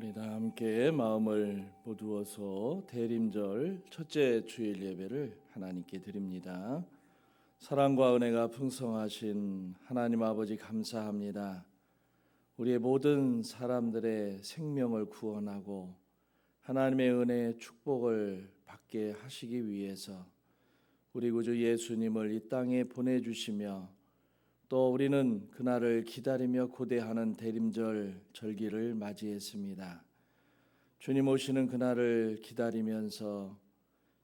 우리 다 함께 마음을 모두어서 대림절 첫째 주일 예배를 하나님께 드립니다. 사랑과 은혜가 풍성하신 하나님 아버지 감사합니다. 우리의 모든 사람들의 생명을 구원하고 하나님의 은혜의 축복을 받게 하시기 위해서 우리 구주 예수님을 이 땅에 보내주시며 또 우리는 그날을 기다리며 고대하는 대림절 절기를 맞이했습니다. 주님 오시는 그날을 기다리면서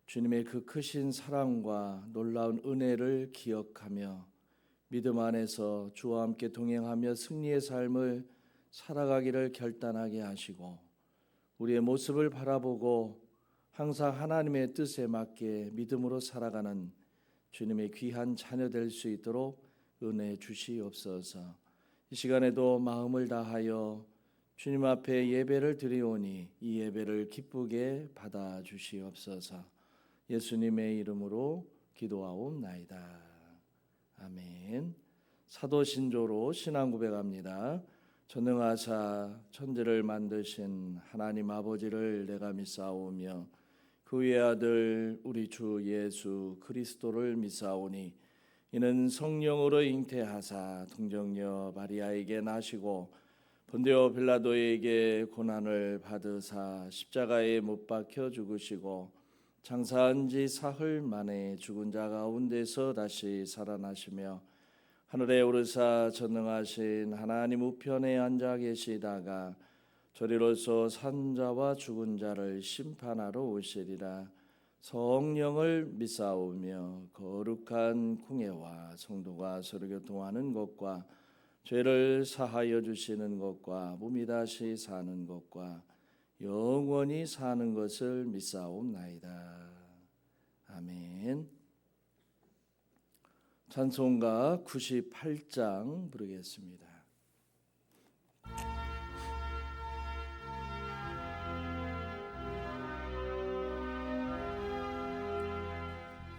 주님의 그 크신 사랑과 놀라운 은혜를 기억하며 믿음 안에서 주와 함께 동행하며 승리의 삶을 살아가기를 결단하게 하시고 우리의 모습을 바라보고 항상 하나님의 뜻에 맞게 믿음으로 살아가는 주님의 귀한 자녀 될 수 있도록 은혜 주시옵소서. 이 시간에도 마음을 다하여 주님 앞에 예배를 드리오니 이 예배를 기쁘게 받아 주시옵소서. 예수님의 이름으로 기도하옵나이다. 아멘. 사도신조로 신앙 고백합니다. 전능하사 천지를 만드신 하나님 아버지를 내가 믿사오며 그 외의 아들 우리 주 예수 그리스도를 믿사오니 이는 성령으로 잉태하사 동정녀 마리아에게 나시고 본디오 빌라도에게 고난을 받으사 십자가에 못 박혀 죽으시고 장사한 지 사흘 만에 죽은 자 가운데서 다시 살아나시며 하늘에 오르사 전능하신 하나님 우편에 앉아 계시다가 저리로서 산 자와 죽은 자를 심판하러 오시리라. 성령을 믿사오며 거룩한 궁예와 성도가 서로 교통하는 것과 죄를 사하여 주시는 것과 몸이 다시 사는 것과 영원히 사는 것을 믿사옵나이다. 아멘. 찬송가 98장 부르겠습니다.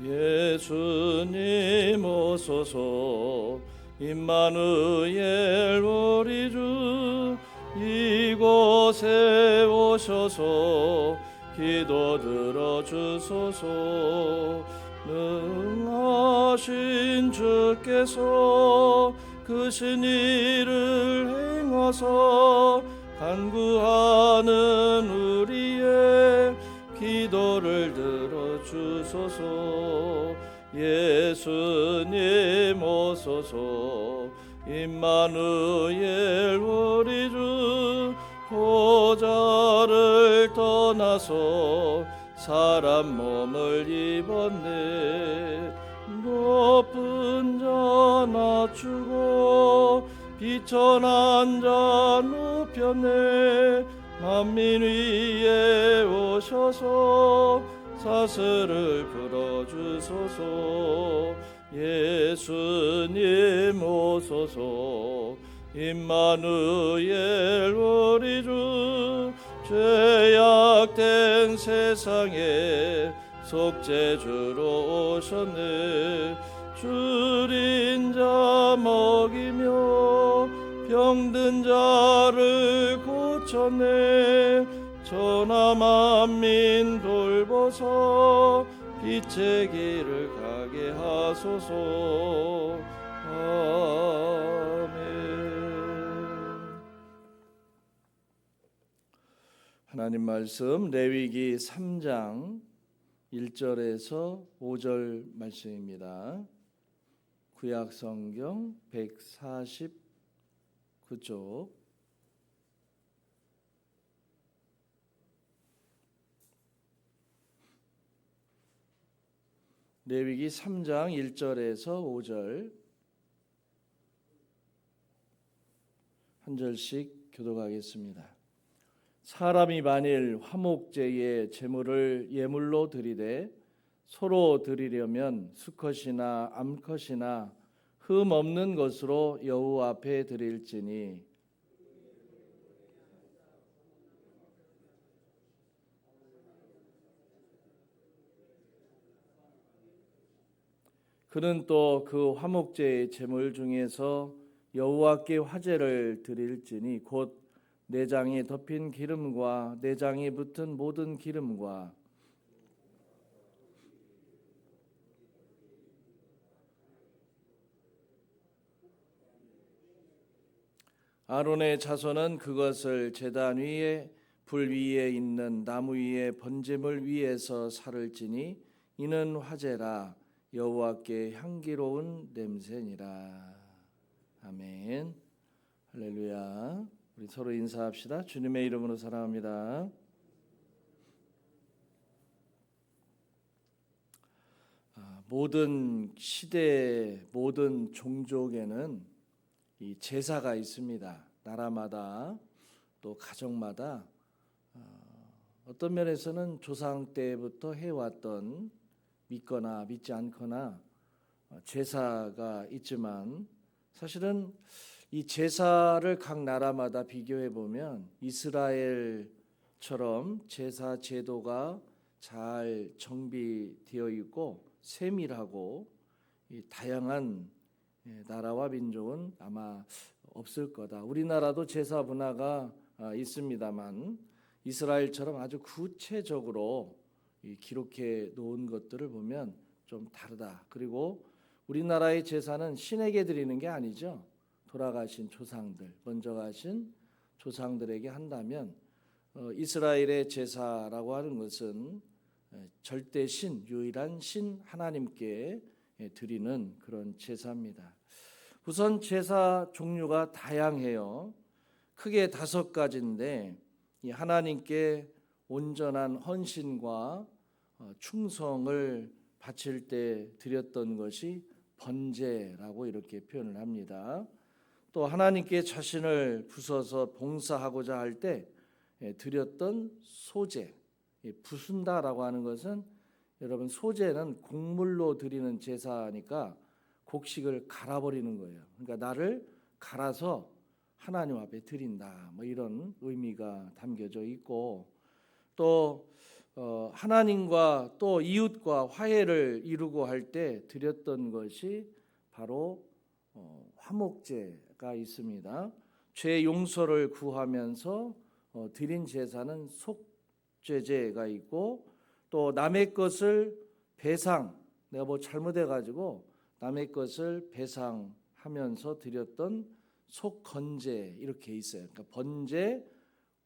예수님 오소서 임마누엘 우리 주 이곳에 오셔서 기도 들어주소서. 능하신 주께서 크신 일을 행하사 간구하는 우리의 기도를 들어주소서. 예수님 오소서 임마누엘 우리 주 보좌를 떠나서 사람 몸을 입었네. 높은 자 낮추고 비천한 자 높였네. 만민 위에 오셔서 사슬을 풀어주소서. 예수님 오소서 임마누엘 우리 주 죄악된 세상에 속죄주로 오셨네. 줄인 자 먹이며 병든 자를 고쳤네. 천하 만민 돌보사 빛의 길을 가게 하소서. 아멘. 하나님 말씀 레위기 3장 1절에서 5절 말씀입니다. 구약 성경 149쪽 레위기 3장 1절에서 5절 한 절씩 교독하겠습니다. 사람이 만일 화목제의 제물을 예물로 드리되 소로 드리려면 수컷이나 암컷이나 흠 없는 것으로 여호와 앞에 드릴지니 그는 또 그 화목제의 제물 중에서 여호와께 화제를 드릴지니 곧 내장이 덮인 기름과 내장이 붙은 모든 기름과 아론의 자손은 그것을 제단 위에 불 위에 있는 나무 위에 번제물 위에서 살을 찌니 이는 화제라 여호와께 향기로운 냄새니라. 아멘. 할렐루야. 우리 서로 인사합시다. 주님의 이름으로 사랑합니다. 모든 시대, 모든 종족에는 이 제사가 있습니다. 나라마다 또 가정마다 어떤 면에서는 조상 때부터 해왔던 믿거나 믿지 않거나 제사가 있지만 사실은 이 제사를 각 나라마다 비교해 보면 이스라엘처럼 제사 제도가 잘 정비되어 있고 세밀하고 다양한 나라와 민족은 아마 없을 거다. 우리나라도 제사 문화가 있습니다만 이스라엘처럼 아주 구체적으로 기록해 놓은 것들을 보면 좀 다르다. 그리고 우리나라의 제사는 신에게 드리는 게 아니죠. 돌아가신 조상들, 먼저 가신 조상들에게 한다면 이스라엘의 제사라고 하는 것은 절대 신, 유일한 신 하나님께 드리는 그런 제사입니다. 우선 제사 종류가 다양해요. 크게 5가지인데 이 하나님께 온전한 헌신과 충성을 바칠 때 드렸던 것이 번제라고 이렇게 표현을 합니다. 또 하나님께 자신을 부숴서 봉사하고자 할 때 드렸던 소제, 부순다라고 하는 것은 여러분 소제는 곡물로 드리는 제사니까 곡식을 갈아버리는 거예요. 그러니까 나를 갈아서 하나님 앞에 드린다. 뭐 이런 의미가 담겨져 있고 또 하나님과 또 이웃과 화해를 이루고 할 때 드렸던 것이 바로 화목제가 있습니다. 죄 용서를 구하면서 드린 제사는 속죄제가 있고 또 남의 것을 배상, 내가 뭐 잘못해 가지고 남의 것을 배상하면서 드렸던 속건제 이렇게 있어요. 그러니까 번제,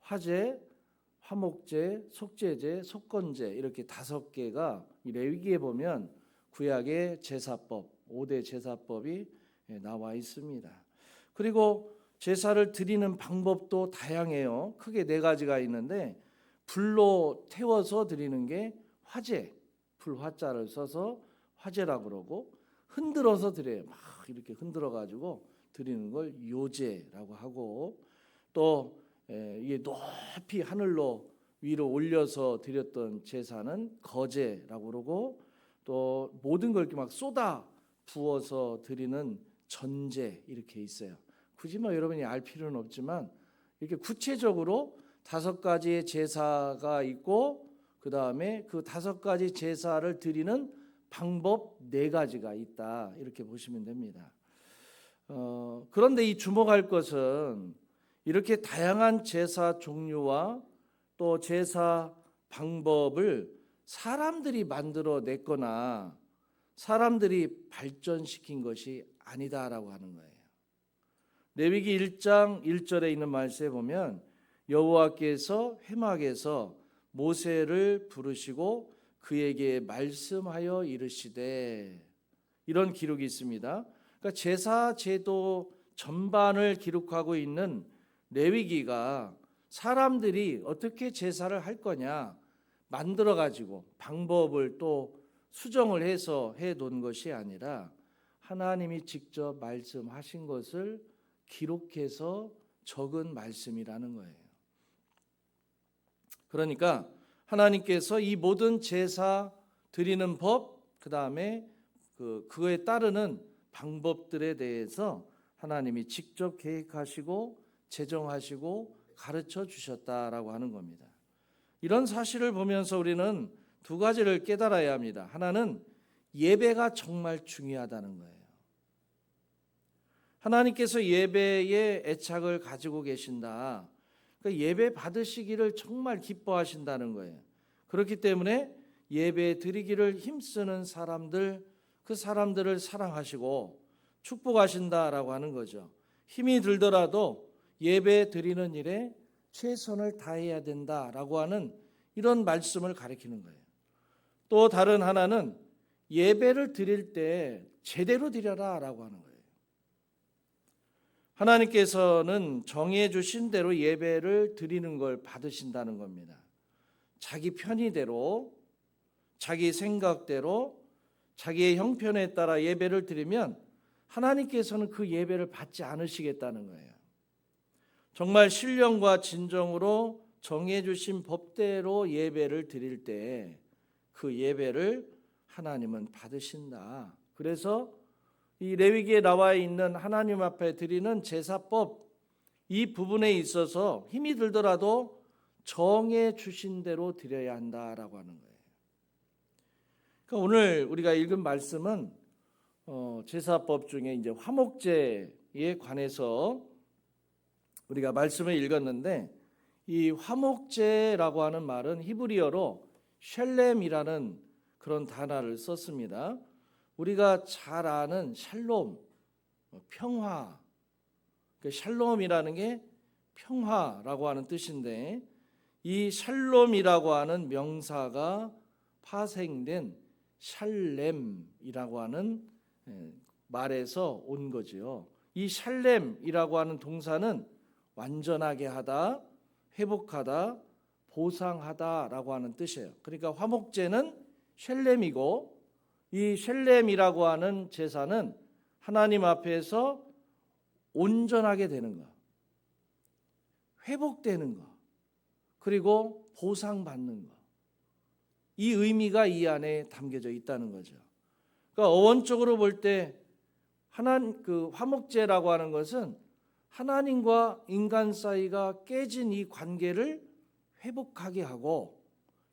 화제, 화목제, 속죄제, 속건제 이렇게 5개가 이 레위기에 보면 구약의 제사법, 5대 제사법이 나와 있습니다. 그리고 제사를 드리는 방법도 다양해요. 크게 4가지가 있는데 불로 태워서 드리는 게 화제, 불화자를 써서 화제라고 그러고 흔들어서 드려요. 막 이렇게 흔들어 가지고 드리는 걸 요제라고 하고 또 이게 높이 하늘로 위로 올려서 드렸던 제사는 거제라고 그러고 또 모든 걸 이렇게 막 쏟아 부어서 드리는 전제 이렇게 있어요. 굳이 뭐 여러분이 알 필요는 없지만 이렇게 구체적으로 5가지의 제사가 있고 그 다음에 그 5가지 제사를 드리는 방법 4가지가 있다 이렇게 보시면 됩니다. 그런데 이 주목할 것은 이렇게 다양한 제사 종류와 또 제사 방법을 사람들이 만들어 냈거나 사람들이 발전시킨 것이 아니다라고 하는 거예요. 레위기 1장 1절에 있는 말씀에 보면 여호와께서 회막에서 모세를 부르시고 그에게 말씀하여 이르시되 이런 기록이 있습니다. 그러니까 제사 제도 전반을 기록하고 있는 레위기가 사람들이 어떻게 제사를 할 거냐 만들어 가지고 방법을 또 수정을 해서 해 놓은 것이 아니라 하나님이 직접 말씀하신 것을 기록해서 적은 말씀이라는 거예요. 그러니까 하나님께서 이 모든 제사 드리는 법, 그 다음에 그거에 따르는 방법들에 대해서 하나님이 직접 계획하시고 제정하시고 가르쳐 주셨다라고 하는 겁니다. 이런 사실을 보면서 우리는 2가지를 깨달아야 합니다. 하나는 예배가 정말 중요하다는 거예요. 하나님께서 예배에 애착을 가지고 계신다. 그러니까 예배 받으시기를 정말 기뻐하신다는 거예요. 그렇기 때문에 예배 드리기를 힘쓰는 사람들, 그 사람들을 사랑하시고 축복하신다라고 하는 거죠. 힘이 들더라도 예배 드리는 일에 최선을 다해야 된다라고 하는 이런 말씀을 가리키는 거예요. 또 다른 하나는 예배를 드릴 때 제대로 드려라라고 하는 거예요. 하나님께서는 정해 주신 대로 예배를 드리는 걸 받으신다는 겁니다. 자기 편의대로, 자기 생각대로, 자기의 형편에 따라 예배를 드리면 하나님께서는 그 예배를 받지 않으시겠다는 거예요. 정말 신령과 진정으로 정해 주신 법대로 예배를 드릴 때 그 예배를 하나님은 받으신다. 그래서 이 레위기에 나와 있는 하나님 앞에 드리는 제사법, 이 부분에 있어서 힘이 들더라도 정해 주신 대로 드려야 한다라고 하는 거예요. 그러니까 오늘 우리가 읽은 말씀은 제사법 중에 이제 화목제에 관해서 우리가 말씀을 읽었는데, 이 화목제라고 하는 말은 히브리어로 샬렘이라는 그런 단어를 썼습니다. 우리가 잘 아는 샬롬, 평화, 그 샬롬이라는 게 평화라고 하는 뜻인데, 이 샬롬이라고 하는 명사가 파생된 샬렘이라고 하는 말에서 온 거지요. 이 샬렘이라고 하는 동사는 완전하게 하다, 회복하다, 보상하다라고 하는 뜻이에요. 그러니까 화목제는 샬렘이고, 이 샬렘이라고 하는 제사는 하나님 앞에서 온전하게 되는 것, 회복되는 것, 그리고 보상받는 것, 이 의미가 이 안에 담겨져 있다는 거죠. 그러니까 어원적으로 볼 때 그 화목제라고 하는 것은 하나님과 인간 사이가 깨진 이 관계를 회복하게 하고,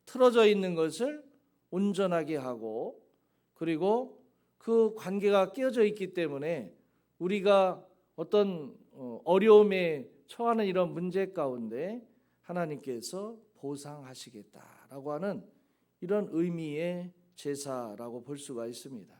틀어져 있는 것을 온전하게 하고, 그리고 그 관계가 깨어져 있기 때문에 우리가 어떤 어려움에 처하는 이런 문제 가운데 하나님께서 보상하시겠다라고 하는 이런 의미의 제사라고 볼 수가 있습니다.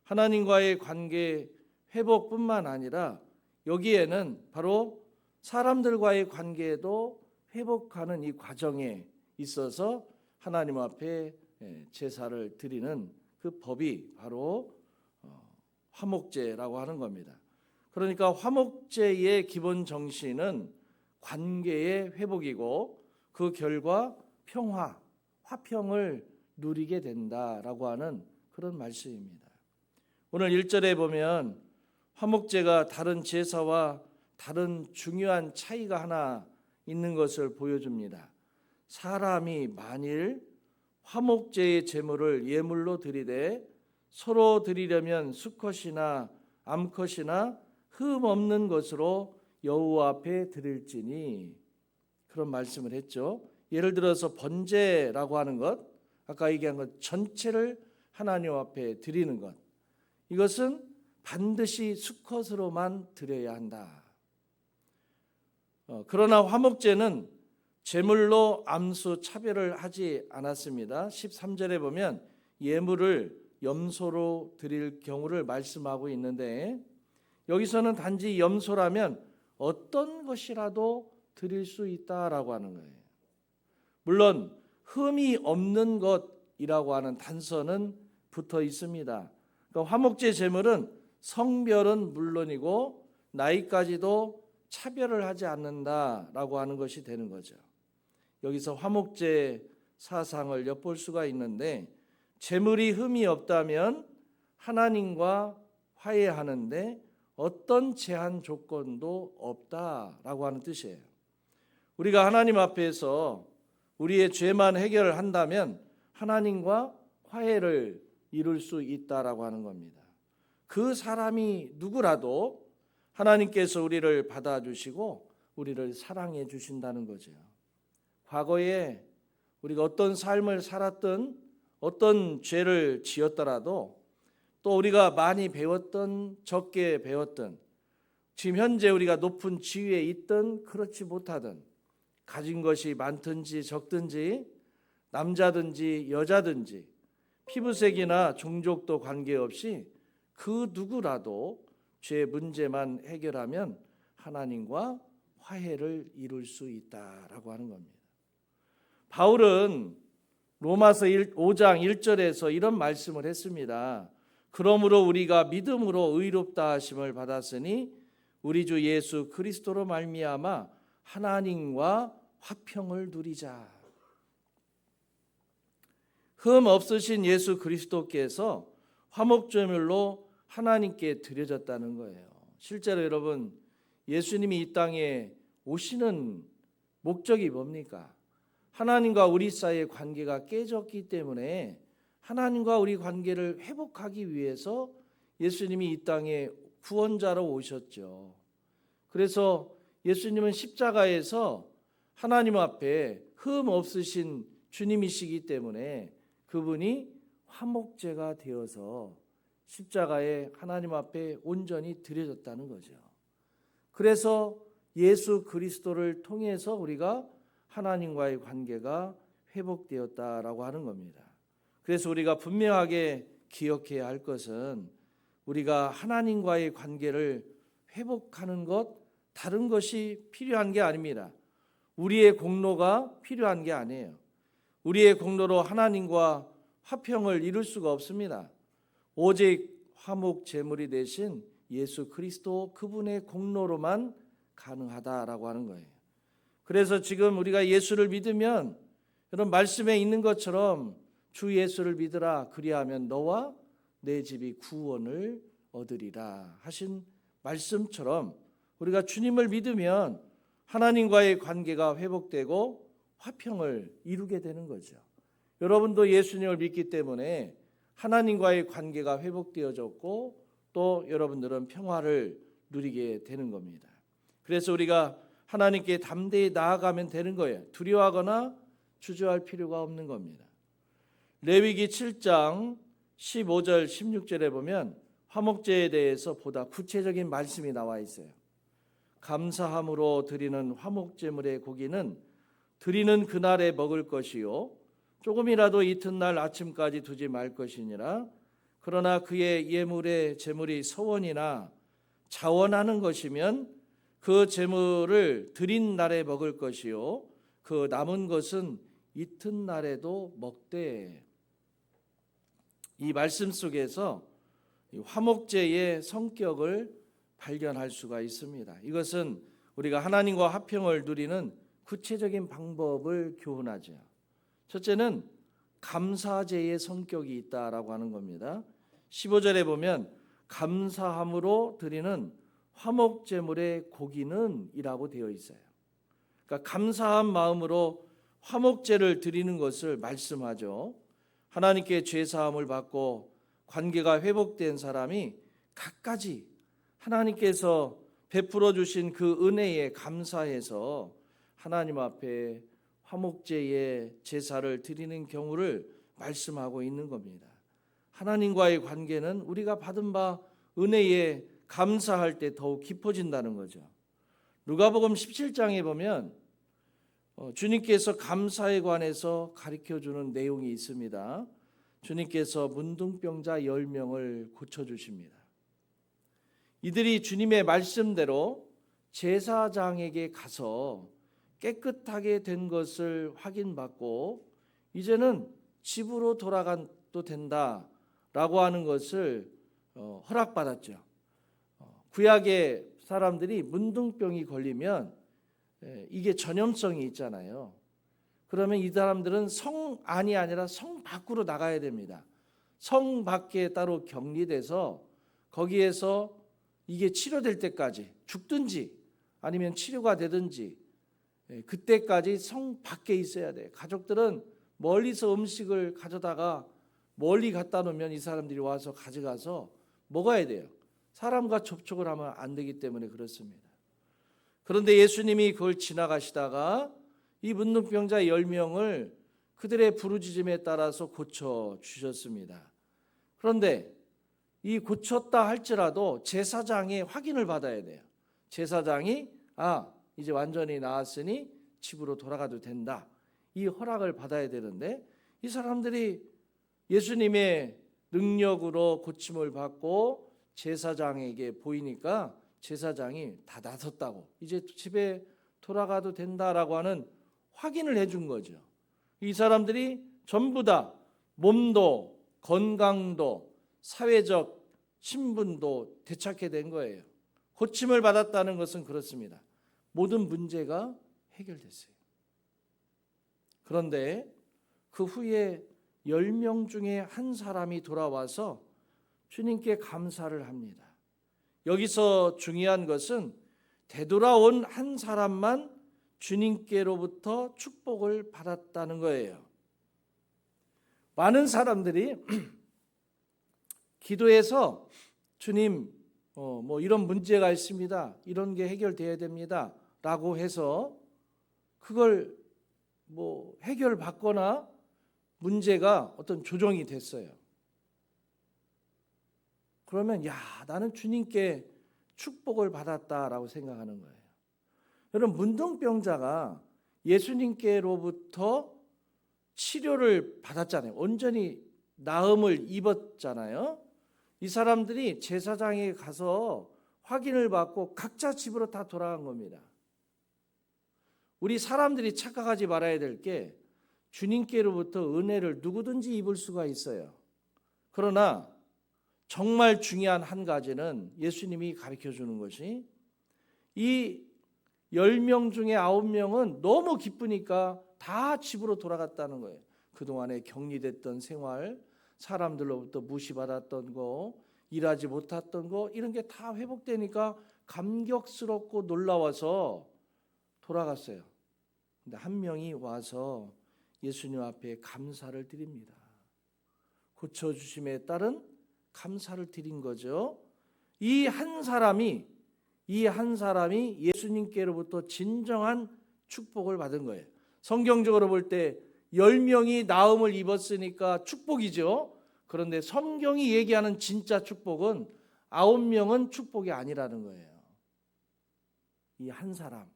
하나님과의 관계 회복뿐만 아니라 여기에는 바로 사람들과의 관계도 회복하는 이 과정에 있어서 하나님 앞에 제사를 드리는 그 법이 바로 화목제라고 하는 겁니다. 그러니까 화목제의 기본 정신은 관계의 회복이고, 그 결과 평화, 화평을 누리게 된다라고 하는 그런 말씀입니다. 오늘 1절에 보면 화목제가 다른 제사와 다른 중요한 차이가 하나 있는 것을 보여줍니다. 사람이 만일 화목제의 제물을 예물로 드리되 서로 드리려면 수컷이나 암컷이나 흠 없는 것으로 여호와 앞에 드릴지니, 그런 말씀을 했죠. 예를 들어서 번제라고 하는 것, 아까 얘기한 것 전체를 하나님 앞에 드리는 것, 이것은 반드시 수컷으로만 드려야 한다. 그러나 화목제는 제물로 암수 차별을 하지 않았습니다. 13절에 보면 예물을 염소로 드릴 경우를 말씀하고 있는데, 여기서는 단지 염소라면 어떤 것이라도 드릴 수 있다라고 하는 거예요. 물론 흠이 없는 것이라고 하는 단서는 붙어 있습니다. 그러니까 화목제 제물은 성별은 물론이고 나이까지도 차별을 하지 않는다라고 하는 것이 되는 거죠. 여기서 화목제 사상을 엿볼 수가 있는데, 제물이 흠이 없다면 하나님과 화해하는데 어떤 제한 조건도 없다라고 하는 뜻이에요. 우리가 하나님 앞에서 우리의 죄만 해결한다면 하나님과 화해를 이룰 수 있다라고 하는 겁니다. 그 사람이 누구라도 하나님께서 우리를 받아주시고 우리를 사랑해 주신다는 거죠. 과거에 우리가 어떤 삶을 살았든 어떤 죄를 지었더라도, 또 우리가 많이 배웠든 적게 배웠든, 지금 현재 우리가 높은 지위에 있든 그렇지 못하든, 가진 것이 많든지 적든지, 남자든지 여자든지, 피부색이나 종족도 관계없이 그 누구라도 죄 문제만 해결하면 하나님과 화해를 이룰 수 있다라고 하는 겁니다. 바울은 로마서 5장 1절에서 이런 말씀을 했습니다. 그러므로 우리가 믿음으로 의롭다 하심을 받았으니 우리 주 예수 그리스도로 말미암아 하나님과 화평을 누리자. 흠 없으신 예수 그리스도께서 화목제물로 하나님께 드려졌다는 거예요. 실제로 여러분, 예수님이 이 땅에 오시는 목적이 뭡니까? 하나님과 우리 사이의 관계가 깨졌기 때문에 하나님과 우리 관계를 회복하기 위해서 예수님이 이 땅에 구원자로 오셨죠. 그래서 예수님은 십자가에서 하나님 앞에 흠 없으신 주님이시기 때문에 그분이 화목제가 되어서 십자가에 하나님 앞에 온전히 드려졌다는 거죠. 그래서 예수 그리스도를 통해서 우리가 하나님과의 관계가 회복되었다라고 하는 겁니다. 그래서 우리가 분명하게 기억해야 할 것은 우리가 하나님과의 관계를 회복하는 것, 다른 것이 필요한 게 아닙니다. 우리의 공로가 필요한 게 아니에요. 우리의 공로로 하나님과 화평을 이룰 수가 없습니다. 오직 화목 제물이 되신 예수 그리스도 그분의 공로로만 가능하다라고 하는 거예요. 그래서 지금 우리가 예수를 믿으면 이런 말씀에 있는 것처럼 주 예수를 믿으라 그리하면 너와 내 집이 구원을 얻으리라 하신 말씀처럼 우리가 주님을 믿으면 하나님과의 관계가 회복되고 화평을 이루게 되는 거죠. 여러분도 예수님을 믿기 때문에 하나님과의 관계가 회복되어졌고 또 여러분들은 평화를 누리게 되는 겁니다. 그래서 우리가 하나님께 담대히 나아가면 되는 거예요. 두려워하거나 주저할 필요가 없는 겁니다. 레위기 7장 15절 16절에 보면 화목제에 대해서 보다 구체적인 말씀이 나와 있어요. 감사함으로 드리는 화목제물의 고기는 드리는 그날에 먹을 것이요 조금이라도 이튿날 아침까지 두지 말 것이니라. 그러나 그의 예물의 제물이 서원이나 자원하는 것이면 그 제물을 드린 날에 먹을 것이요 그 남은 것은 이튿날에도 먹되. 이 말씀 속에서 화목제의 성격을 발견할 수가 있습니다. 이것은 우리가 하나님과 화평을 누리는 구체적인 방법을 교훈하죠. 첫째는 감사제의 성격이 있다라고 하는 겁니다. 15절에 보면 감사함으로 드리는 화목제물의 고기는 이라고 되어 있어요. 그러니까 감사한 마음으로 화목제를 드리는 것을 말씀하죠. 하나님께 죄사함을 받고 관계가 회복된 사람이 갖가지 하나님께서 베풀어 주신 그 은혜에 감사해서 하나님 앞에 화목제의 제사를 드리는 경우를 말씀하고 있는 겁니다. 하나님과의 관계는 우리가 받은 바 은혜에 감사할 때 더욱 깊어진다는 거죠. 누가복음 17장에 보면 주님께서 감사에 관해서 가르쳐주는 내용이 있습니다. 주님께서 문둥병자 10명을 고쳐주십니다. 이들이 주님의 말씀대로 제사장에게 가서 깨끗하게 된 것을 확인받고 이제는 집으로 돌아가도 된다라고 하는 것을 허락받았죠. 구약의 사람들이 문둥병이 걸리면 이게 전염성이 있잖아요. 그러면 이 사람들은 성 안이 아니라 성 밖으로 나가야 됩니다. 성 밖에 따로 격리돼서 거기에서 이게 치료될 때까지 죽든지 아니면 치료가 되든지 그때까지 성 밖에 있어야 돼. 가족들은 멀리서 음식을 가져다가 멀리 갖다 놓으면 이 사람들이 와서 가져가서 먹어야 돼요. 사람과 접촉을 하면 안 되기 때문에 그렇습니다. 그런데 예수님이 그걸 지나가시다가 이 문둥병자 10명을 그들의 부르짖음에 따라서 고쳐주셨습니다. 그런데 이 고쳤다 할지라도 제사장의 확인을 받아야 돼요. 제사장이 이제 완전히 나았으니 집으로 돌아가도 된다. 이 허락을 받아야 되는데 이 사람들이 예수님의 능력으로 고침을 받고 제사장에게 보이니까 제사장이 다 나섰다고 이제 집에 돌아가도 된다라고 하는 확인을 해준 거죠. 이 사람들이 전부 다 몸도 건강도 사회적 신분도 되찾게 된 거예요. 고침을 받았다는 것은 그렇습니다. 모든 문제가 해결됐어요. 그런데 그 후에 10명 중에 한 사람이 돌아와서 주님께 감사를 합니다. 여기서 중요한 것은 되돌아온 한 사람만 주님께로부터 축복을 받았다는 거예요. 많은 사람들이 기도해서 주님 뭐 이런 문제가 있습니다. 이런 게 해결돼야 됩니다. 라고 해서 그걸 뭐 해결받거나 문제가 어떤 조정이 됐어요. 그러면 나는 주님께 축복을 받았다라고 생각하는 거예요. 여러분 문둥병자가 예수님께로부터 치료를 받았잖아요. 온전히 나음을 입었잖아요. 이 사람들이 제사장에 가서 확인을 받고 각자 집으로 다 돌아간 겁니다. 우리 사람들이 착각하지 말아야 될 게 주님께로부터 은혜를 누구든지 입을 수가 있어요. 그러나 정말 중요한 한 가지는 예수님이 가르쳐 주는 것이 이 10명 중에 9명은 너무 기쁘니까 다 집으로 돌아갔다는 거예요. 그동안에 격리됐던 생활, 사람들로부터 무시받았던 거, 일하지 못했던 거 이런 게 다 회복되니까 감격스럽고 놀라워서 돌아갔어요. 근데 한 명이 와서 예수님 앞에 감사를 드립니다. 고쳐주심에 따른 감사를 드린 거죠. 이 한 사람이 예수님께로부터 진정한 축복을 받은 거예요. 성경적으로 볼 때 10명이 나음을 입었으니까 축복이죠. 그런데 성경이 얘기하는 진짜 축복은 9명은 축복이 아니라는 거예요. 이 한 사람.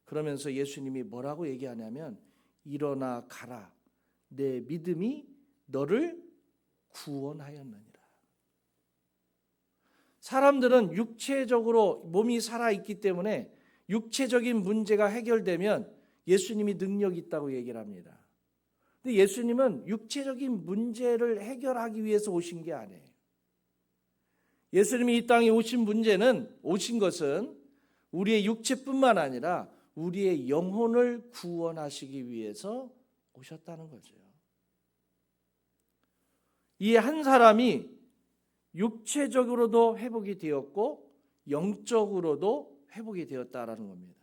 그러면서 예수님이 뭐라고 얘기하냐면 일어나 가라. 내 믿음이 너를 구원하였느니라. 사람들은 육체적으로 몸이 살아있기 때문에 육체적인 문제가 해결되면 예수님이 능력이 있다고 얘기를 합니다. 근데 예수님은 육체적인 문제를 해결하기 위해서 오신 게 아니에요. 예수님이 이 땅에 오신 것은 우리의 육체뿐만 아니라 우리의 영혼을 구원하시기 위해서 오셨다는 거죠. 이 한 사람이 육체적으로도 회복이 되었고 영적으로도 회복이 되었다라는 겁니다.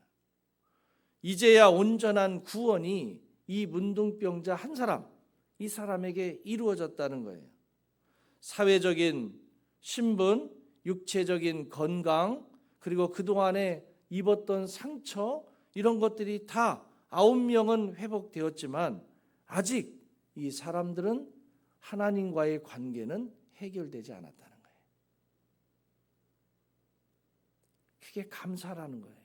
이제야 온전한 구원이 이 문둥병자 한 사람, 이 사람에게 이루어졌다는 거예요. 사회적인 신분, 육체적인 건강, 그리고 그동안에 입었던 상처 이런 것들이 다 9명은 회복되었지만 아직 이 사람들은 하나님과의 관계는 해결되지 않았다는 거예요. 그게 감사라는 거예요.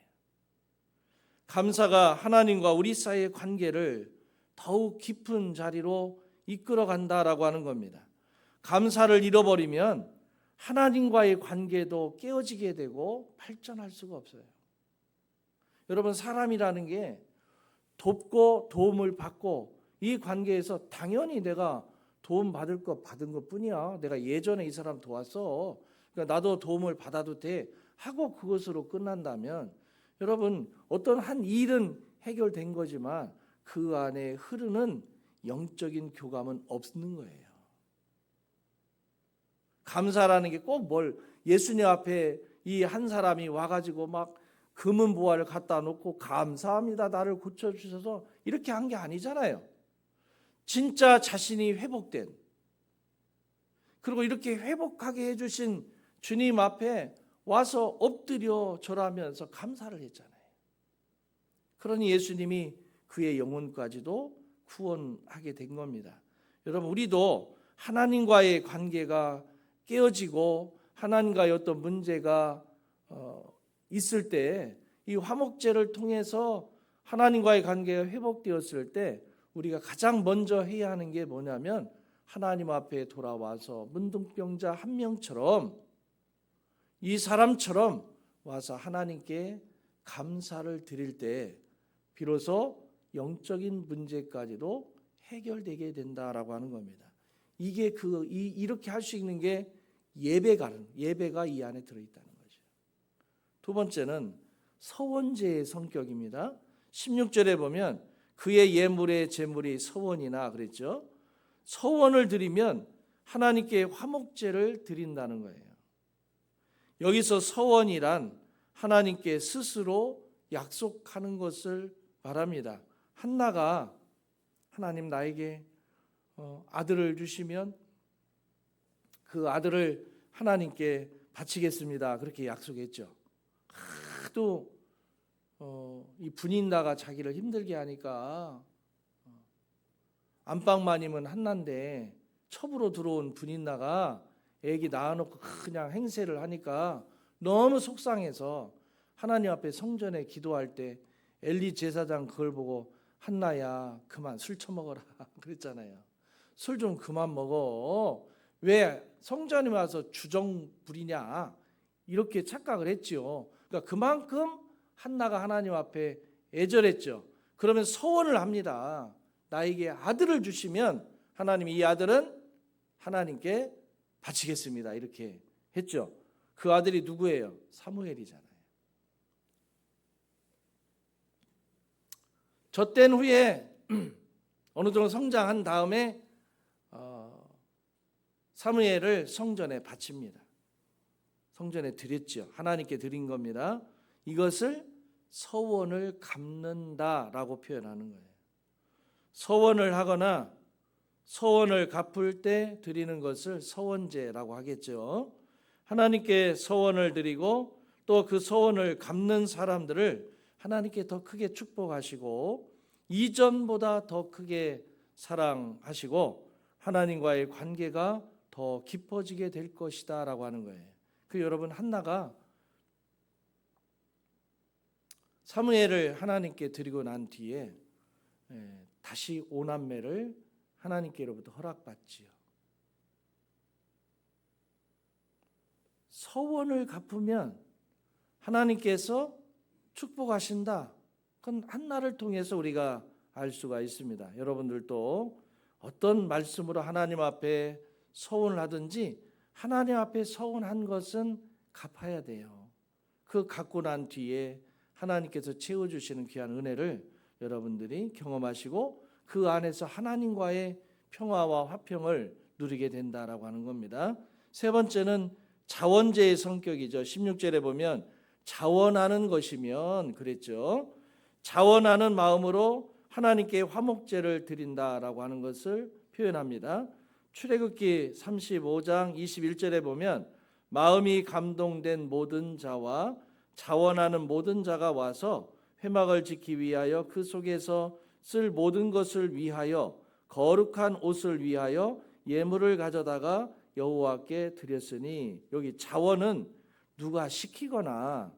감사가 하나님과 우리 사이의 관계를 더욱 깊은 자리로 이끌어 간다라고 하는 겁니다. 감사를 잃어버리면 하나님과의 관계도 깨어지게 되고 발전할 수가 없어요. 여러분 사람이라는 게 돕고 도움을 받고 이 관계에서 당연히 내가 도움 받을 거 받은 것뿐이야. 내가 예전에 이 사람 도왔어. 그러니까 나도 도움을 받아도 돼 하고 그것으로 끝난다면 여러분 어떤 한 일은 해결된 거지만 그 안에 흐르는 영적인 교감은 없는 거예요. 감사라는 게 꼭 예수님 앞에 이 한 사람이 와가지고 막 금은 보화를 갖다 놓고 감사합니다 나를 고쳐주셔서 이렇게 한 게 아니잖아요. 진짜 자신이 회복된 그리고 이렇게 회복하게 해주신 주님 앞에 와서 엎드려 절하면서 감사를 했잖아요. 그러니 예수님이 그의 영혼까지도 구원하게 된 겁니다. 여러분 우리도 하나님과의 관계가 깨어지고 하나님과의 어떤 문제가 있을 때 이 화목제를 통해서 하나님과의 관계가 회복되었을 때 우리가 가장 먼저 해야 하는 게 뭐냐면 하나님 앞에 돌아와서 문둥병자 한 명처럼 이 사람처럼 와서 하나님께 감사를 드릴 때 비로소 영적인 문제까지도 해결되게 된다라고 하는 겁니다. 이게 이렇게 할 수 있는 게 예배가 이 안에 들어있다는 거죠. 두 번째는 서원제의 성격입니다. 16절에 보면 그의 예물의 제물이 서원이나 그랬죠. 서원을 드리면 하나님께 화목제를 드린다는 거예요. 여기서 서원이란 하나님께 스스로 약속하는 것을 말합니다. 한나가 하나님 나에게 아들을 주시면 그 아들을 하나님께 바치겠습니다. 그렇게 약속했죠. 하도 이 분인다가 자기를 힘들게 하니까 안방마님은 한나인데 첩으로 들어온 분인다가 애기 낳아놓고 그냥 행세를 하니까 너무 속상해서 하나님 앞에 성전에 기도할 때 엘리 제사장 그걸 보고 한나야 그만 술 처먹어라 그랬잖아요. 술 좀 그만 먹어. 왜 성전에 와서 주정 부리냐 이렇게 착각을 했지요. 그러니까 그만큼 한나가 하나님 앞에 애절했죠. 그러면 서원을 합니다. 나에게 아들을 주시면 하나님이 이 아들은 하나님께 바치겠습니다. 이렇게 했죠. 그 아들이 누구예요? 사무엘이잖아요. 젖된 후에 어느 정도 성장한 다음에 사무엘을 성전에 바칩니다. 성전에 드렸죠. 하나님께 드린 겁니다. 이것을 서원을 갚는다라고 표현하는 거예요. 서원을 하거나 서원을 갚을 때 드리는 것을 서원제라고 하겠죠. 하나님께 서원을 드리고 또 그 서원을 갚는 사람들을 하나님께 더 크게 축복하시고 이전보다 더 크게 사랑하시고 하나님과의 관계가 더 깊어지게 될 것이다 라고 하는 거예요. 여러분 한나가 사무엘을 하나님께 드리고 난 뒤에 다시 오남매를 하나님께로부터 허락받지요. 서원을 갚으면 하나님께서 축복하신다. 그건 한나를 통해서 우리가 알 수가 있습니다. 여러분들도 어떤 말씀으로 하나님 앞에 서원을 하든지 하나님 앞에 서원한 것은 갚아야 돼요. 그 갚고 난 뒤에 하나님께서 채워주시는 귀한 은혜를 여러분들이 경험하시고 그 안에서 하나님과의 평화와 화평을 누리게 된다라고 하는 겁니다. 세 번째는 자원제의 성격이죠. 16절에 보면 자원하는 것이면 그랬죠. 자원하는 마음으로 하나님께 화목제를 드린다라고 하는 것을 표현합니다. 출애굽기 35장 21절에 보면 마음이 감동된 모든 자와 자원하는 모든 자가 와서 회막을 짓기 위하여 그 속에서 쓸 모든 것을 위하여 거룩한 옷을 위하여 예물을 가져다가 여호와께 드렸으니 여기 자원은 누가 시키거나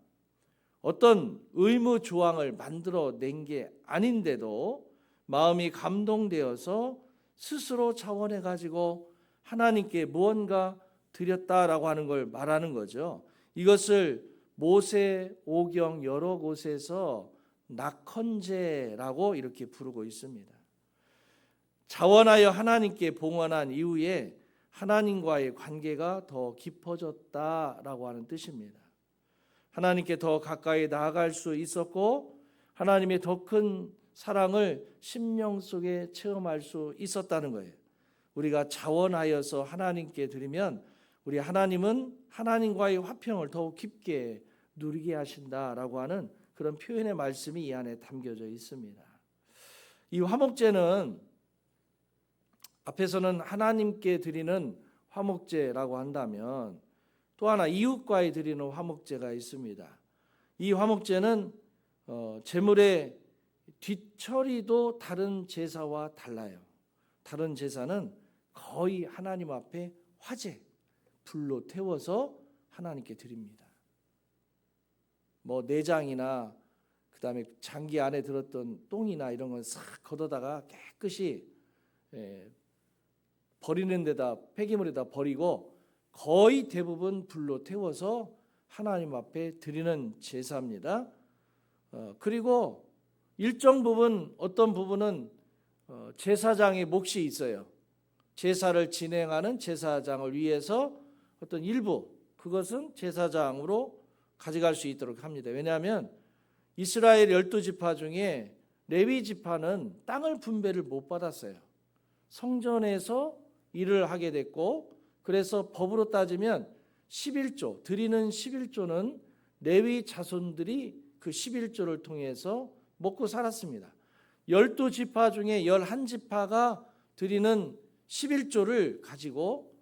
어떤 의무 조항을 만들어 낸 게 아닌데도 마음이 감동되어서 스스로 자원해 가지고 하나님께 무언가 드렸다라고 하는 걸 말하는 거죠. 이것을 모세 오경 여러 곳에서 낙헌제라고 이렇게 부르고 있습니다. 자원하여 하나님께 봉헌한 이후에 하나님과의 관계가 더 깊어졌다라고 하는 뜻입니다. 하나님께 더 가까이 나아갈 수 있었고 하나님의 더 큰 사랑을 심령 속에 체험할 수 있었다는 거예요. 우리가 자원하여서 하나님께 드리면 우리 하나님은 하나님과의 화평을 더욱 깊게 누리게 하신다라고 하는 그런 표현의 말씀이 이 안에 담겨져 있습니다. 이 화목제는 앞에서는 하나님께 드리는 화목제라고 한다면 또 하나 이웃과의 드리는 화목제가 있습니다. 이 화목제는 제물의 뒤처리도 다른 제사와 달라요. 다른 제사는 거의 하나님 앞에 화제, 불로 태워서 하나님께 드립니다. 내장이나 그다음에 장기 안에 들었던 똥이나 이런 건 싹 걷어다가 깨끗이 버리는 데다 폐기물에다 버리고 거의 대부분 불로 태워서 하나님 앞에 드리는 제사입니다. 그리고 일정 부분 어떤 부분은 제사장의 몫이 있어요. 제사를 진행하는 제사장을 위해서 어떤 일부 그것은 제사장으로 가져갈 수 있도록 합니다. 왜냐하면 이스라엘 12지파 중에 레위 지파는 땅을 분배를 못 받았어요. 성전에서 일을 하게 됐고 그래서 법으로 따지면 11조 드리는 11조는 레위 자손들이 그 11조를 통해서 먹고 살았습니다. 12지파 중에 11지파가 드리는 11조를 가지고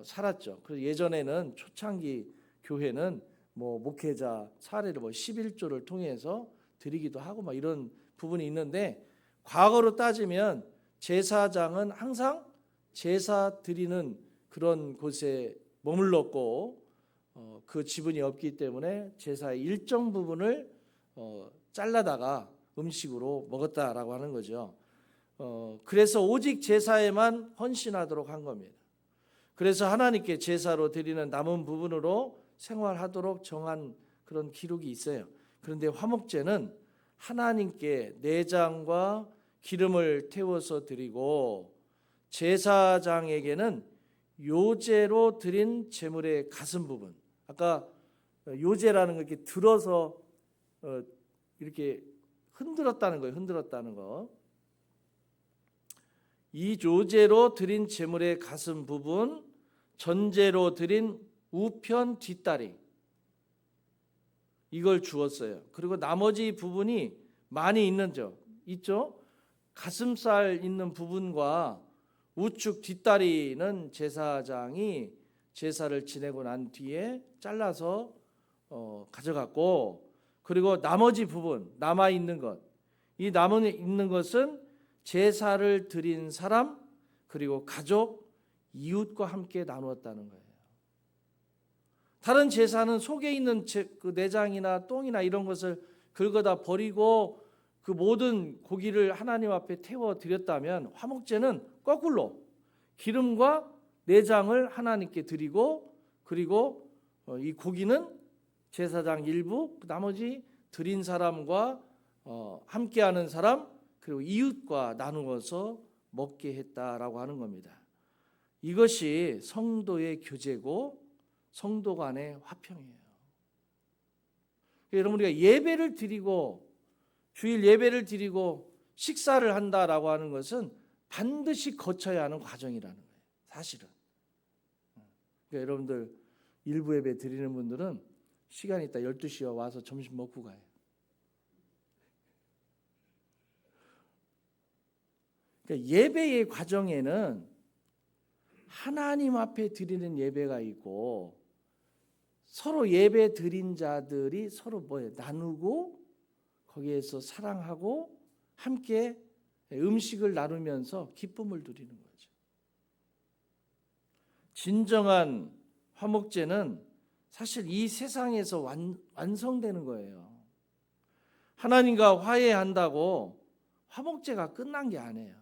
살았죠. 그래서 예전에는 초창기 교회는 목회자 사례를 11조를 통해서 드리기도 하고 이런 부분이 있는데 과거로 따지면 제사장은 항상 제사 드리는 그런 곳에 머물렀고 그 지분이 없기 때문에 제사의 일정 부분을 잘라다가 음식으로 먹었다라고 하는 거죠. 그래서 오직 제사에만 헌신하도록 한 겁니다. 그래서 하나님께 제사로 드리는 남은 부분으로 생활하도록 정한 그런 기록이 있어요. 그런데 화목제는 하나님께 내장과 기름을 태워서 드리고 제사장에게는 요제로 드린 제물의 가슴 부분, 아까 요제라는 거 이렇게 들어서 이렇게 흔들었다는 거예요. 흔들었다는 거. 이 요제로 드린 제물의 가슴 부분, 전제로 드린 우편 뒷다리 이걸 주었어요. 그리고 나머지 부분이 많이 있죠. 가슴살 있는 부분과 우측 뒷다리는 제사장이 제사를 지내고 난 뒤에 잘라서 가져갔고 그리고 나머지 부분 남아 있는 것, 이 남아 있는 것은 제사를 드린 사람 그리고 가족, 이웃과 함께 나누었다는 거예요. 다른 제사는 속에 있는 그 내장이나 똥이나 이런 것을 긁어다 버리고 그 모든 고기를 하나님 앞에 태워 드렸다면 화목제는 거꾸로 기름과 내장을 하나님께 드리고 그리고 이 고기는 제사장 일부 나머지 드린 사람과 함께하는 사람 그리고 이웃과 나누어서 먹게 했다라고 하는 겁니다. 이것이 성도의 교제고 성도 간의 화평이에요. 여러분 우리가 예배를 드리고 주일 예배를 드리고 식사를 한다라고 하는 것은 반드시 거쳐야 하는 과정이라는 거예요. 사실은. 그러니까 여러분들 일부 예배 드리는 분들은 시간이 있다 12시에 와서 점심 먹고 가요. 그러니까 예배의 과정에는 하나님 앞에 드리는 예배가 있고 서로 예배 드린 자들이 서로 나누고 거기에서 사랑하고 함께 음식을 나누면서 기쁨을 누리는 거죠. 진정한 화목제는 사실 이 세상에서 완성되는 거예요. 하나님과 화해한다고 화목제가 끝난 게 아니에요.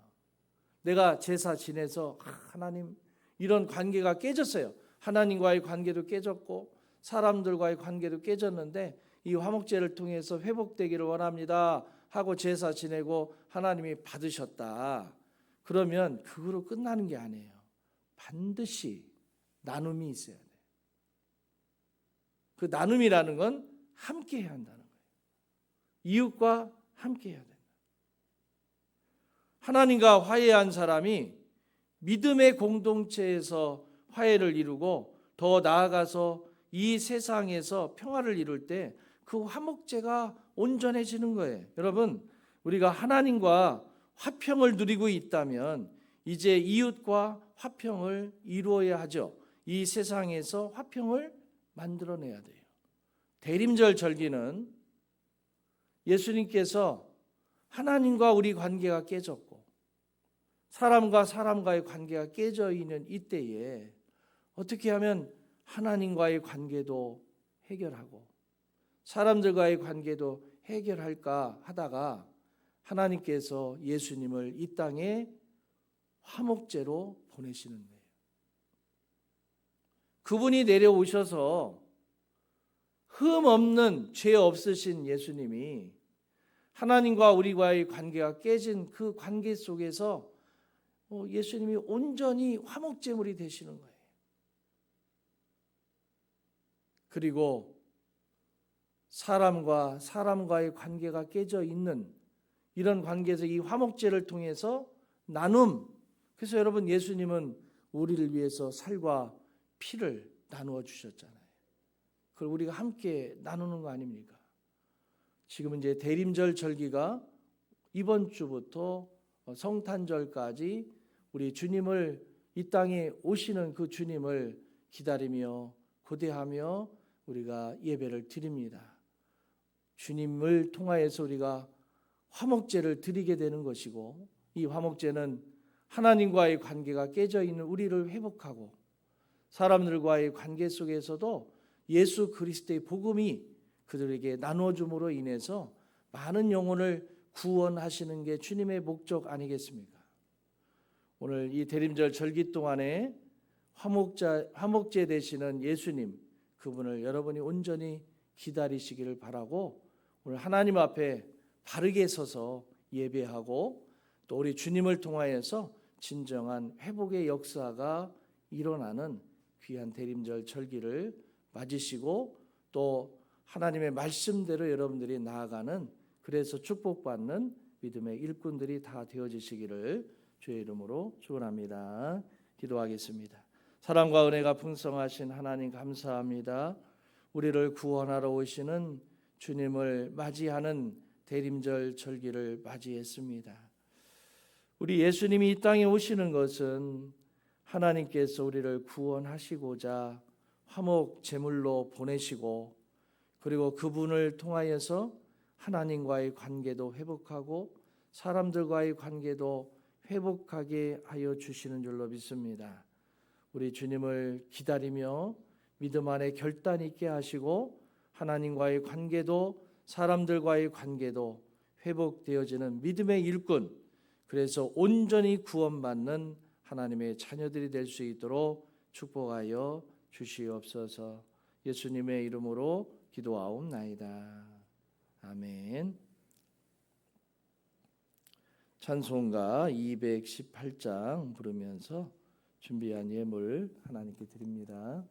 내가 제사 지내서 하나님 이런 관계가 깨졌어요. 하나님과의 관계도 깨졌고 사람들과의 관계도 깨졌는데 이 화목제를 통해서 회복되기를 원합니다 하고 제사 지내고 하나님이 받으셨다. 그러면 그거로 끝나는 게 아니에요. 반드시 나눔이 있어야 돼요. 그 나눔이라는 건 함께 해야 한다는 거예요. 이웃과 함께 해야 된다. 하나님과 화해한 사람이 믿음의 공동체에서 화해를 이루고 더 나아가서 이 세상에서 평화를 이룰 때 그 화목제가 온전해지는 거예요. 여러분, 우리가 하나님과 화평을 누리고 있다면 이제 이웃과 화평을 이루어야 하죠. 이 세상에서 화평을 만들어내야 돼요. 대림절 절기는 예수님께서 하나님과 우리 관계가 깨졌고 사람과 사람과의 관계가 깨져 있는 이때에 어떻게 하면 하나님과의 관계도 해결하고 사람들과의 관계도 해결할까 하다가 하나님께서 예수님을 이 땅에 화목제로 보내시는 거예요. 그분이 내려오셔서 흠 없는 죄 없으신 예수님이 하나님과 우리와의 관계가 깨진 그 관계 속에서 예수님이 온전히 화목제물이 되시는 거예요. 그리고 사람과 사람과의 관계가 깨져 있는 이런 관계에서 이 화목제를 통해서 나눔. 그래서 여러분, 예수님은 우리를 위해서 살과 피를 나누어 주셨잖아요. 그걸 우리가 함께 나누는 거 아닙니까? 지금은 이제 대림절 절기가 이번 주부터 성탄절까지 우리 주님을 이 땅에 오시는 그 주님을 기다리며 고대하며 우리가 예배를 드립니다. 주님을 통하여서 우리가 화목제를 드리게 되는 것이고, 이 화목제는 하나님과의 관계가 깨져 있는 우리를 회복하고 사람들과의 관계 속에서도 예수 그리스도의 복음이 그들에게 나누어줌으로 인해서 많은 영혼을 구원하시는 게 주님의 목적 아니겠습니까? 오늘 이 대림절 절기 동안에 화목제 되시는 예수님, 그분을 여러분이 온전히 기다리시기를 바라고, 오늘 하나님 앞에 바르게 서서 예배하고 또 우리 주님을 통하여서 진정한 회복의 역사가 일어나는 귀한 대림절 절기를 맞으시고 또 하나님의 말씀대로 여러분들이 나아가는, 그래서 축복받는 믿음의 일꾼들이 다 되어지시기를 주의 이름으로 축원합니다. 기도하겠습니다. 사랑과 은혜가 풍성하신 하나님 감사합니다. 우리를 구원하러 오시는 주님을 맞이하는 대림절 절기를 맞이했습니다. 우리 예수님이 이 땅에 오시는 것은 하나님께서 우리를 구원하시고자 화목 제물로 보내시고, 그리고 그분을 통하여서 하나님과의 관계도 회복하고 사람들과의 관계도 회복하게 하여 주시는 줄로 믿습니다. 우리 주님을 기다리며 믿음 안에 결단 있게 하시고 하나님과의 관계도 사람들과의 관계도 회복되어지는 믿음의 일꾼, 그래서 온전히 구원받는 하나님의 자녀들이 될 수 있도록 축복하여 주시옵소서. 예수님의 이름으로 기도하옵나이다. 아멘. 찬송가 218장 부르면서 준비한 예물 하나님께 드립니다.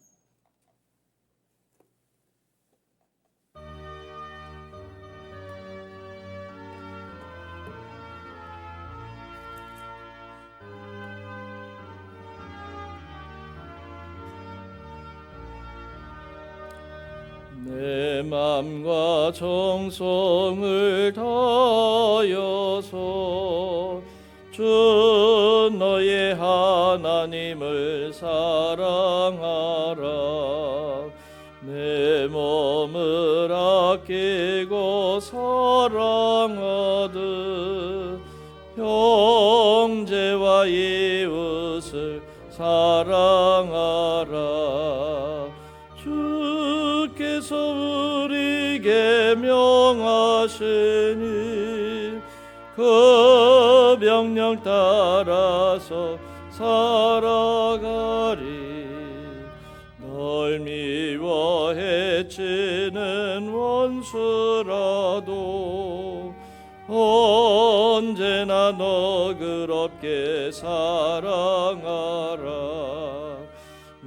내 맘과 정성을 다하여서 주 너의 하나님을 사랑하라. 내 몸을 아끼고 사랑하듯 형제와 이웃을 사랑하라. 주께서 우리에게 명하시니 그 명령 따라서 살아가리. 널 미워 해치는 원수라도 언제나 너그럽게 사랑하라.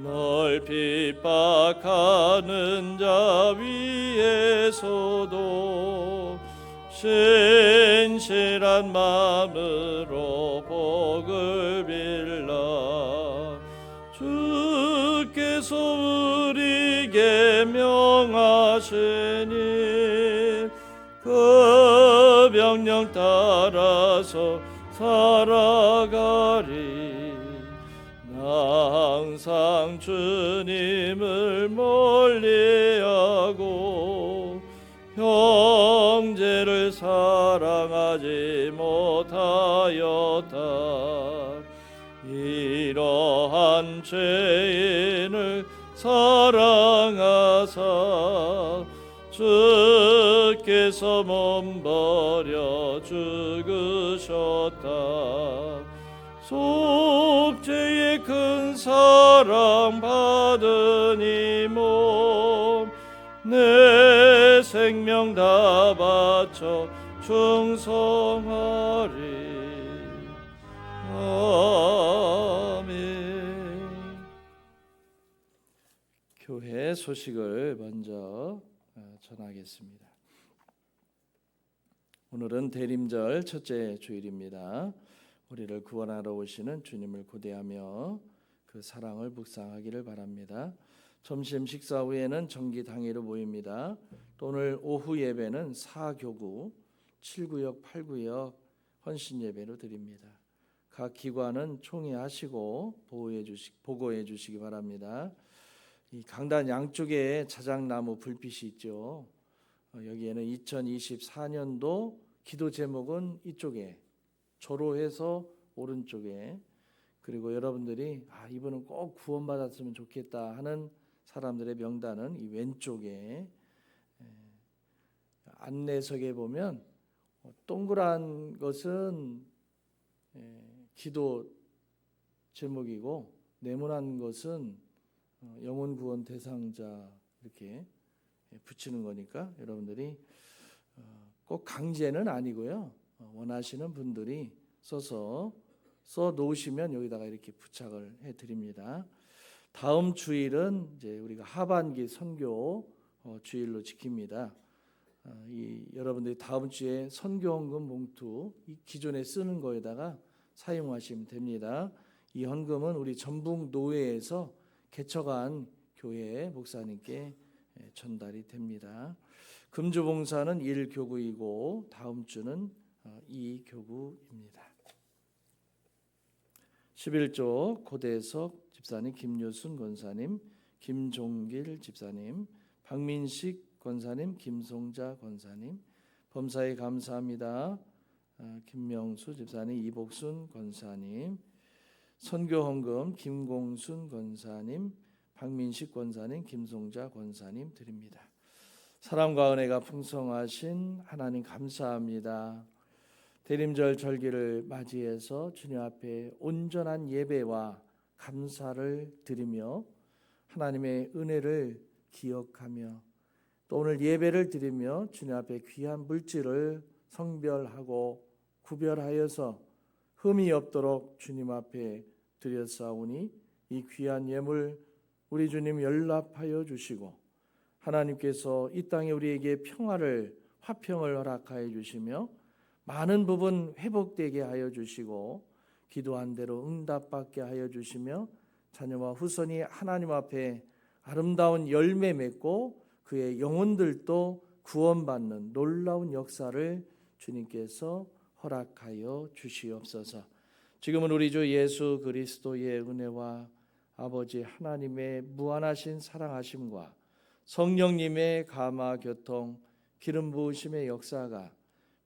널 핍박하는 자 위에서도 신실한 마음으로 복을 빌라. 주께서 우리에게 명하시니 그 명령 따라서 살아가리. 항상 주님을 멀리하고 형제를 사랑하지 못하였다. 이러한 죄인을 사랑하사 주께서 위해서 몸 버려 죽으셨다. 속죄의 큰 사랑 받은 이 몸 내 생명 다 바쳐 충성하리. 아멘. 교회 소식을 먼저 전하겠습니다. 오늘은 대림절 첫째 주일입니다. 우리를 구원하러 오시는 주님을 고대하며 그 사랑을 묵상하기를 바랍니다. 점심 식사 후에는 정기 당회로 모입니다. 또 오늘 오후 예배는 4교구 7구역 8구역 헌신 예배로 드립니다. 각 기관은 총회하시고 보고해 주시기 바랍니다. 이 강단 양쪽에 자작나무 불빛이 있죠. 여기에는 2024년도 기도 제목은 이쪽에 조로해서 오른쪽에, 그리고 여러분들이 이분은 꼭 구원받았으면 좋겠다 하는 사람들의 명단은 이 왼쪽에, 안내석에 보면 동그란 것은 기도 제목이고 네모난 것은 영혼 구원 대상자 이렇게 붙이는 거니까 여러분들이 꼭 강제는 아니고요. 원하시는 분들이 써 놓으시면 여기다가 이렇게 부착을 해 드립니다. 다음 주일은 이제 우리가 하반기 선교 주일로 지킵니다. 여러분들이 다음 주에 선교헌금 봉투 이 기존에 쓰는 거에다가 사용하시면 됩니다. 이 헌금은 우리 전북 노회에서 개척한 교회 목사님께 전달이 됩니다. 금주봉사는 1교구이고 다음 주는 2교구입니다. 11조 고대석 집사님, 김유순 권사님, 김종길 집사님, 박민식 권사님, 김송자 권사님, 범사에 감사합니다. 김명수 집사님, 이복순 권사님, 선교헌금 김공순 권사님, 박민식 권사님, 김송자 권사님 드립니다. 사랑과 은혜가 풍성하신 하나님 감사합니다. 대림절 절기를 맞이해서 주님 앞에 온전한 예배와 감사를 드리며 하나님의 은혜를 기억하며 또 오늘 예배를 드리며 주님 앞에 귀한 물질을 성별하고 구별하여서 흠이 없도록 주님 앞에 드렸사오니 이 귀한 예물 우리 주님 연락하여 주시고 하나님께서 이 땅에 우리에게 평화를 화평을 허락하여 주시며 많은 부분 회복되게 하여 주시고 기도한 대로 응답받게 하여 주시며 자녀와 후손이 하나님 앞에 아름다운 열매 맺고 그의 영혼들도 구원받는 놀라운 역사를 주님께서 허락하여 주시옵소서. 지금은 우리 주 예수 그리스도의 은혜와 아버지 하나님의 무한하신 사랑하심과 성령님의 감화 교통 기름 부으심의 역사가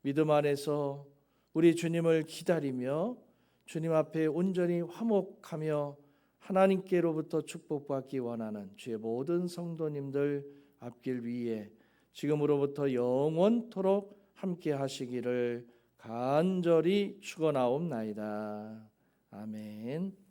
믿음 안에서 우리 주님을 기다리며 주님 앞에 온전히 화목하며 하나님께로부터 축복받기 원하는 주의 모든 성도님들 앞길 위에 지금으로부터 영원토록 함께 하시기를 간절히 축원하옵나이다. 아멘.